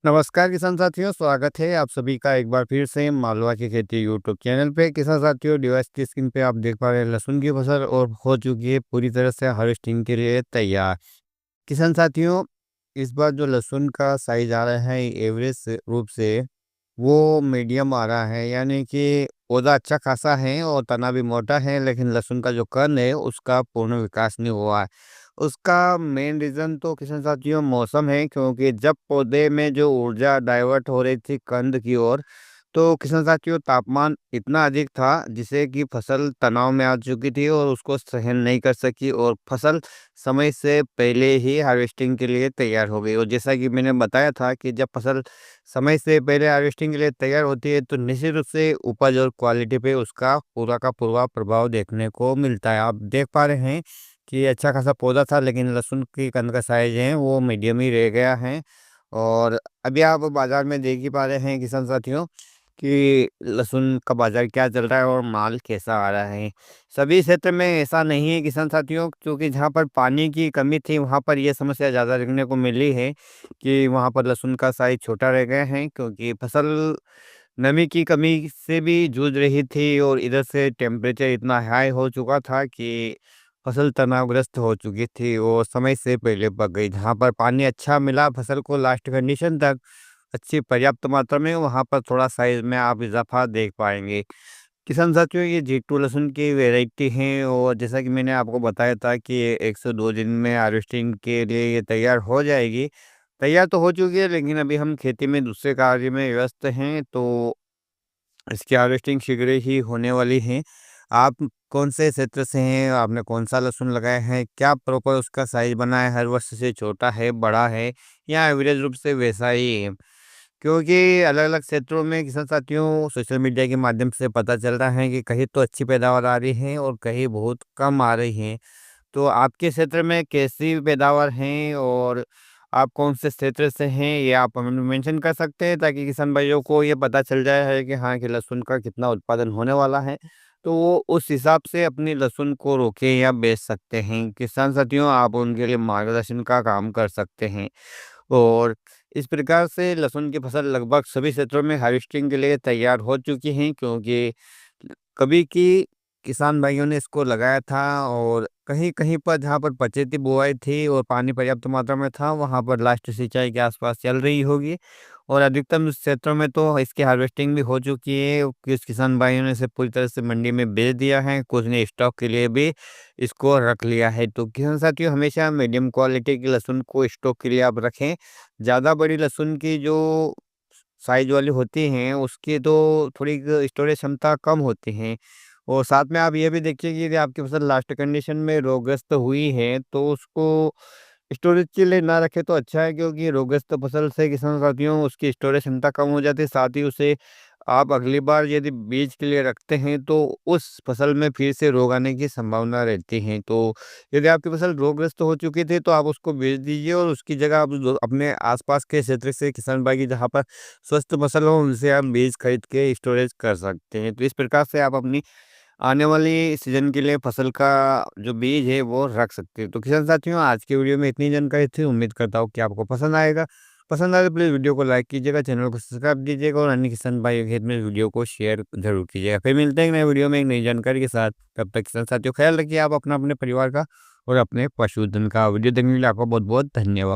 नमस्कार किसान साथियों, स्वागत है आप सभी का एक बार फिर से मालवा की खेती यूट्यूब चैनल पे। किसान साथियों, डिवाइस की स्क्रीन पे आप देख पा रहे हैं लहसुन की फसल और हो चुकी है पूरी तरह से हार्वेस्टिंग के लिए तैयार। किसान साथियों, इस बार जो लहसुन का साइज आ रहा है एवरेज रूप से वो मीडियम आ रहा है, यानी कि पौधा अच्छा खासा है और तना भी मोटा है, लेकिन लहसुन का जो कण है उसका पूर्ण विकास नहीं हुआ है। उसका मेन रीज़न तो किसान साथियों मौसम है, क्योंकि जब पौधे में जो ऊर्जा डाइवर्ट हो रही थी कंद की ओर, तो किसान साथियों तापमान इतना अधिक था जिससे कि फसल तनाव में आ चुकी थी और उसको सहन नहीं कर सकी और फसल समय से पहले ही हार्वेस्टिंग के लिए तैयार हो गई। और जैसा कि मैंने बताया था कि जब फसल समय से पहले हार्वेस्टिंग के लिए तैयार होती है तो निश्चित रूप से उपज और क्वालिटी पे उसका पूरा का पूरा प्रभाव देखने को मिलता है। आप देख पा रहे हैं कि अच्छा खासा पौधा था, लेकिन लहसुन की कंद का साइज है वो मीडियम ही रह गया है। और अभी आप बाजार में देख ही पा रहे हैं किसान साथियों कि लहसुन का बाजार क्या चल रहा है और माल कैसा आ रहा है। सभी क्षेत्र में ऐसा नहीं है किसान साथियों, क्योंकि जहाँ पर पानी की कमी थी वहाँ पर ये समस्या ज़्यादा देखने को मिली है कि वहाँ पर लहसुन का साइज छोटा रह गया है, क्योंकि फसल नमी की कमी से भी जूझ रही थी और इधर से टेम्परेचर इतना हाई हो चुका था कि फसल तनावग्रस्त हो चुकी थी और समय से पहले पक गई। जहाँ पर पानी अच्छा मिला फसल को लास्ट कंडीशन तक अच्छी पर्याप्त मात्रा में, वहाँ पर थोड़ा साइज़ में आप इज़ाफ़ा देख पाएँगे। किसान साथियों, ये जी2 लहसुन की वैरायटी है और जैसा कि मैंने आपको बताया था कि ये 102 दिन में हार्वेस्टिंग के लिए ये तैयार हो जाएगी। तैयार तो हो चुकी है, लेकिन अभी हम खेती में दूसरे कार्य में व्यस्त हैं, तो इसकी हार्वेस्टिंग शीघ्र ही होने वाली है। आप कौन से क्षेत्र से हैं? आपने कौन-सा लहसुन लगाया है? क्या प्रॉपर उसका साइज़ बना है? हर वर्ष से छोटा है, बड़ा है या एवरेज रूप से वैसा ही है? क्योंकि अलग-अलग क्षेत्रों में किसान साथियों सोशल मीडिया के माध्यम से पता चल रहा है कि कहीं तो अच्छी पैदावार आ रही है और कहीं बहुत कम आ रही है। तो आपके क्षेत्र में कैसी पैदावार है और आप कौन से क्षेत्र से हैं, ये आप हमें मेंशन कर सकते हैं, ताकि किसान भाइयों को ये पता चल जाए है कि हाँ, कि लहसुन का कितना उत्पादन होने वाला है, तो वो उस हिसाब से अपनी लहसुन को रोकें या बेच सकते हैं। किसान साथियों, आप उनके लिए मार्गदर्शन का काम कर सकते हैं। और इस प्रकार से लहसुन की फसल लगभग सभी क्षेत्रों में हार्वेस्टिंग के लिए तैयार हो चुकी हैं, क्योंकि कभी की किसान भाइयों ने इसको लगाया था और कहीं-कहीं पर जहाँ पर पछेती बुआई थी और पानी पर्याप्त मात्रा में था, वहाँ पर लास्ट सिंचाई के आसपास चल रही होगी और अधिकतम क्षेत्रों में तो इसकी हार्वेस्टिंग भी हो चुकी है। कुछ किसान भाइयों ने इसे पूरी तरह से मंडी में बेच दिया है, कुछ ने स्टॉक के लिए भी इसको रख लिया है। तो किसान साथियों, हमेशा मीडियम क्वालिटी की लहसुन को स्टॉक के लिए आप रखें। ज़्यादा बड़ी लहसुन की जो साइज़ वाली होती हैं, उसकी तो थोड़ी स्टोरेज क्षमता कम होती हैं। और साथ में आप ये भी देखिए कि यदि आपकी फसल लास्ट कंडीशन में रोगग्रस्त हुई है, तो उसको स्टोरेज के लिए ना रखें तो अच्छा है, क्योंकि रोगग्रस्त फसल से किसान साथियों उसकी स्टोरेज क्षमता कम हो जाती है। साथ ही उसे आप अगली बार यदि बीज के लिए रखते हैं, तो उस फसल में फिर से रोग आने की संभावना रहती है। तो यदि आपकी फसल रोगग्रस्त हो चुकी थी, तो आप उसको बेच दीजिए और उसकी जगह आप अपने आसपास के क्षेत्र से किसान भाई की जहाँ पर स्वस्थ फसल हो, उनसे आप बीज खरीद के स्टोरेज कर सकते हैं। तो इस प्रकार से आप अपनी आने वाली सीज़न के लिए फसल का जो बीज है वो रख सकते हैं। तो किसान साथियों, आज की वीडियो में इतनी जानकारी थी, उम्मीद करता हूँ कि आपको पसंद आएगा। पसंद आए तो प्लीज़ वीडियो को लाइक कीजिएगा, चैनल को सब्सक्राइब कीजिएगा और अन्य किसान भाइयों के हित में वीडियो को शेयर ज़रूर कीजिएगा। फिर मिलते हैं एक नए वीडियो में एक नई जानकारी के साथ। तब तक किसान साथियों, ख्याल रखिए आप अपना, अपने परिवार का और अपने पशुधन का। वीडियो देखने के लिए आपका बहुत-बहुत धन्यवाद।